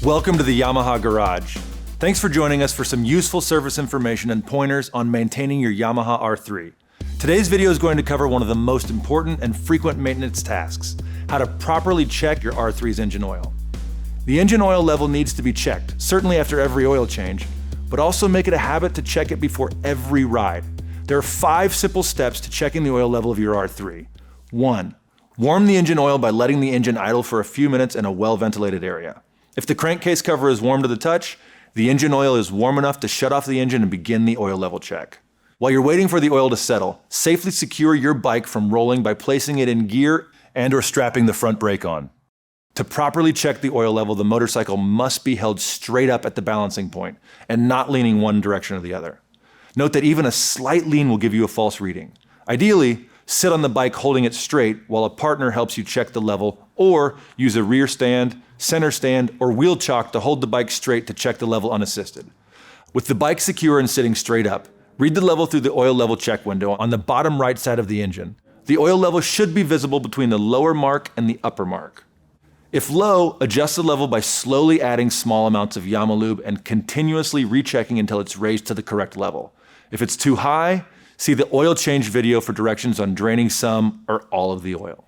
Welcome to the Yamaha Garage. Thanks for joining us for some useful service information and pointers on maintaining your Yamaha R3. Today's video is going to cover one of the most important and frequent maintenance tasks, how to properly check your R3's engine oil. The engine oil level needs to be checked, certainly after every oil change, but also make it a habit to check it before every ride. There are 5 simple steps to checking the oil level of your R3. 1. Warm the engine oil by letting the engine idle for a few minutes in a well-ventilated area. If the crankcase cover is warm to the touch, the engine oil is warm enough to shut off the engine and begin the oil level check. While you're waiting for the oil to settle, safely secure your bike from rolling by placing it in gear and/or strapping the front brake on. To properly check the oil level, the motorcycle must be held straight up at the balancing point and not leaning one direction or the other. Note that even a slight lean will give you a false reading. Ideally, sit on the bike holding it straight while a partner helps you check the level, or use a rear stand, center stand, or wheel chock to hold the bike straight to check the level unassisted. With the bike secure and sitting straight up, read the level through the oil level check window on the bottom right side of the engine. The oil level should be visible between the lower mark and the upper mark. If low, adjust the level by slowly adding small amounts of Yamalube and continuously rechecking until it's raised to the correct level. If it's too high, see the oil change video for directions on draining some or all of the oil.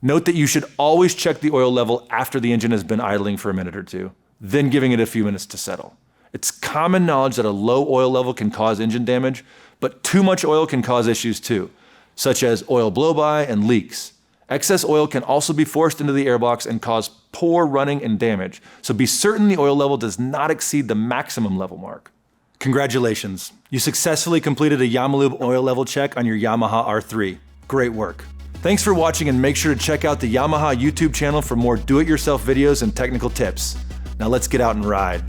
Note that you should always check the oil level after the engine has been idling for a minute or two, then giving it a few minutes to settle. It's common knowledge that a low oil level can cause engine damage, but too much oil can cause issues too, such as oil blowby and leaks. Excess oil can also be forced into the airbox and cause poor running and damage, so be certain the oil level does not exceed the maximum level mark. Congratulations, you successfully completed a Yamalube oil level check on your Yamaha R3. Great work. Thanks for watching, and make sure to check out the Yamaha YouTube channel for more do-it-yourself videos and technical tips. Now let's get out and ride.